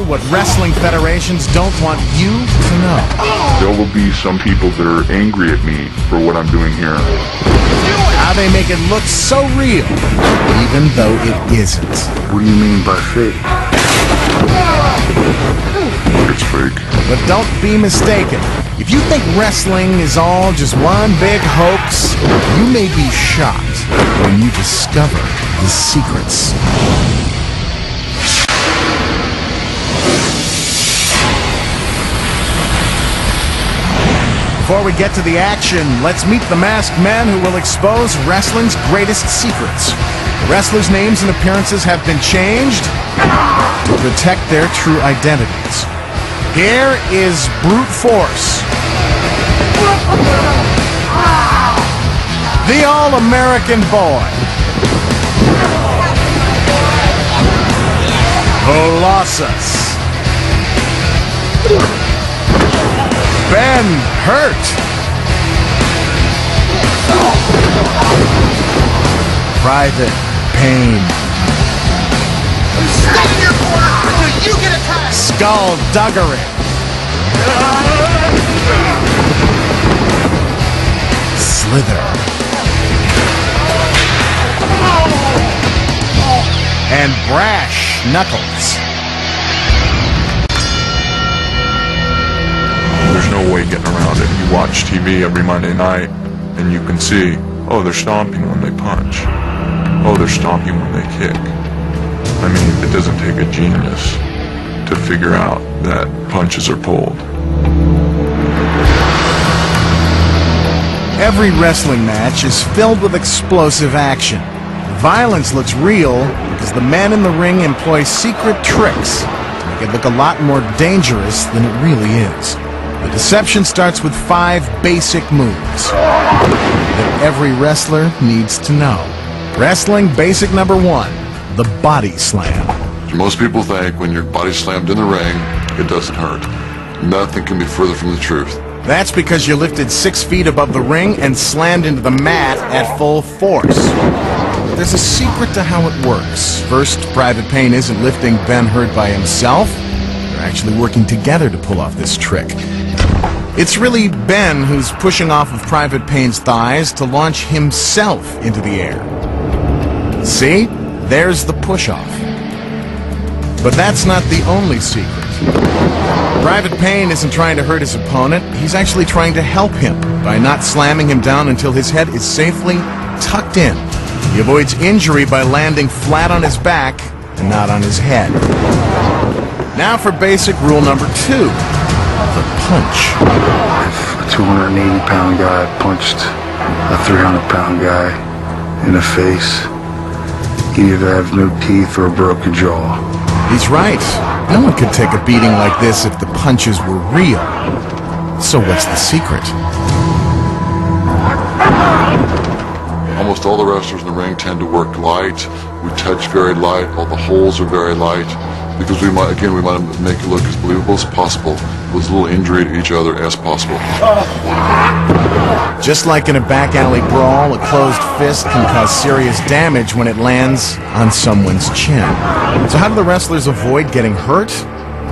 what wrestling federations don't want you to know. There will be some people that are angry at me for what I'm doing here. How they make it look so real, even though it isn't. What do you mean by fake? It's fake. But don't be mistaken. If you think wrestling is all just one big hoax, you may be shocked when you discover the secrets. Before we get to the action, let's meet the masked men who will expose wrestling's greatest secrets. The wrestlers' names and appearances have been changed to protect their true identities. Here is Brute Force, the All-American Boy, Colossus, Ben Hurt, Private Pain, Stay in your corner until you get attacked! Skullduggery, Slither, and Brash Knuckles. There's no way getting around it. You watch TV every Monday night, and you can see, oh, they're stomping when they punch. Oh, they're stomping when they kick. I mean, it doesn't take a genius to figure out that punches are pulled. Every wrestling match is filled with explosive action. Violence looks real because the men in the ring employ secret tricks to make it look a lot more dangerous than it really is. The deception starts with 5 basic moves that every wrestler needs to know. Wrestling basic number 1, the body slam. Most people think when you're body slammed in the ring, it doesn't hurt. Nothing can be further from the truth. That's because you're lifted 6 feet above the ring and slammed into the mat at full force. But there's a secret to how it works. First, Private Pain isn't lifting Ben Hurt by himself. They're actually working together to pull off this trick. It's really Ben who's pushing off of Private Pain's thighs to launch himself into the air. See? There's the push-off. But that's not the only secret. Private Pain isn't trying to hurt his opponent. He's actually trying to help him by not slamming him down until his head is safely tucked in. He avoids injury by landing flat on his back and not on his head. Now for basic rule number 2, the punch. If a 280-pound guy punched a 300-pound guy in the face, he'd either have no teeth or a broken jaw. He's right. No one could take a beating like this if the punches were real. So what's the secret? Almost all the wrestlers in the ring tend to work light. We touch very light. All the holes are very light. Because we want to make it look as believable as possible, with as little injury to each other as possible. Just like in a back alley brawl, a closed fist can cause serious damage when it lands on someone's chin. So how do the wrestlers avoid getting hurt?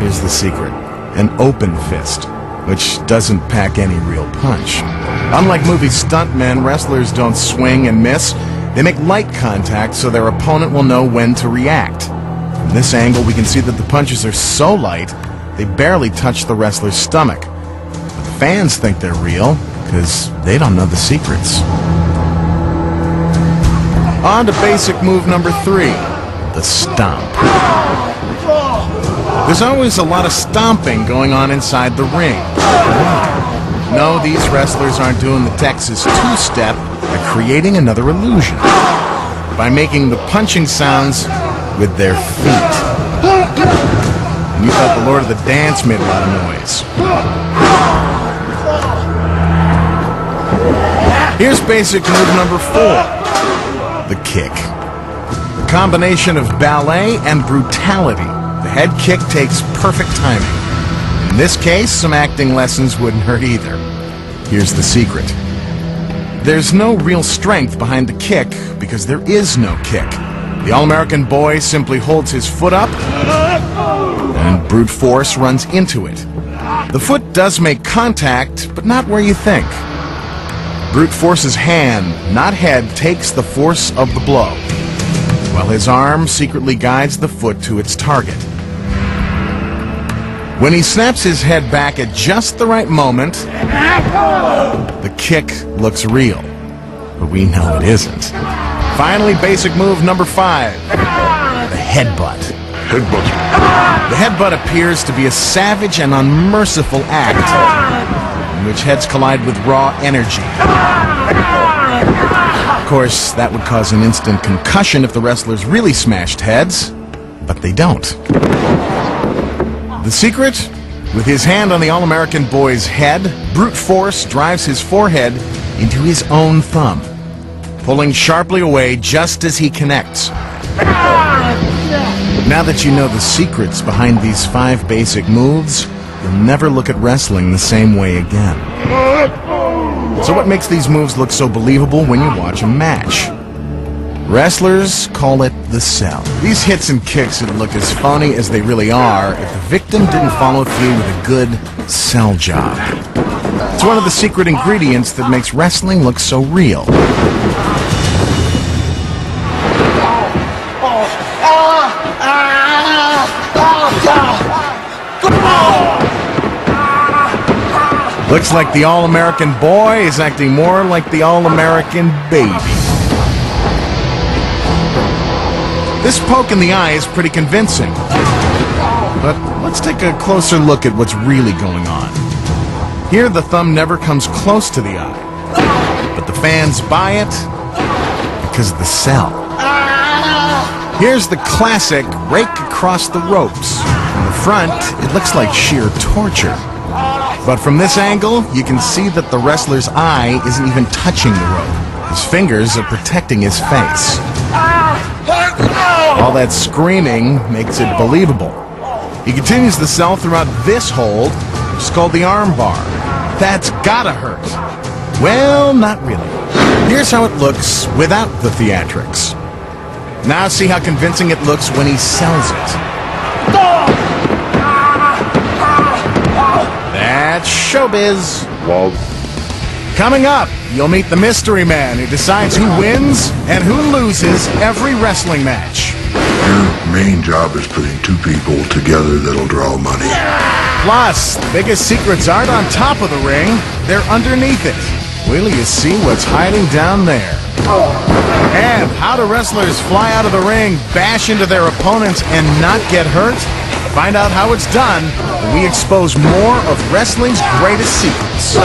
Here's the secret. An open fist, which doesn't pack any real punch. Unlike movie stuntmen, wrestlers don't swing and miss. They make light contact so their opponent will know when to react. From this angle, we can see that the punches are so light, they barely touch the wrestler's stomach. But the fans think they're real, because they don't know the secrets. On to basic move number 3, the stomp. There's always a lot of stomping going on inside the ring. No, these wrestlers aren't doing the Texas two-step, they're creating another illusion by making the punching sounds with their feet. And you thought the Lord of the Dance made a lot of noise. Here's basic move number 4, the kick. The combination of ballet and brutality. The head kick takes perfect timing. In this case, some acting lessons wouldn't hurt either. Here's the secret. There's no real strength behind the kick because there is no kick. The All-American Boy simply holds his foot up and brute force runs into it. The foot does make contact, but not where you think. Brute force's hand, not head, takes the force of the blow, while his arm secretly guides the foot to its target. When he snaps his head back at just the right moment, the kick looks real, but we know it isn't. Finally, basic move number 5, the headbutt. Headbutt. The headbutt appears to be a savage and unmerciful act in which heads collide with raw energy. Of course, that would cause an instant concussion if the wrestlers really smashed heads, but they don't. The secret? With his hand on the All-American boy's head, brute force drives his forehead into his own thumb, pulling sharply away just as he connects. Now that you know the secrets behind these 5 basic moves, you'll never look at wrestling the same way again. So what makes these moves look so believable when you watch a match? Wrestlers call it the sell. These hits and kicks would look as phony as they really are if the victim didn't follow through with a good sell job. It's one of the secret ingredients that makes wrestling look so real. Looks like the All-American boy is acting more like the All-American baby. This poke in the eye is pretty convincing. But let's take a closer look at what's really going on. Here, the thumb never comes close to the eye, but the fans buy it because of the sell. Here's the classic rake across the ropes. In the front, it looks like sheer torture. But from this angle, you can see that the wrestler's eye isn't even touching the rope. His fingers are protecting his face. All that screaming makes it believable. He continues the sell throughout this hold, which is called the arm bar. That's gotta hurt. Well, not really. Here's how it looks without the theatrics. Now see how convincing it looks when he sells it. That's showbiz. Well, Coming up, you'll meet the mystery man who decides who wins and who loses every wrestling match. Your main job is putting 2 people together that'll draw money. Plus, the biggest secrets aren't on top of the ring, they're underneath it. Wait till you see what's hiding down there. And how do wrestlers fly out of the ring, bash into their opponents, and not get hurt? Find out how it's done when we expose more of wrestling's greatest secrets.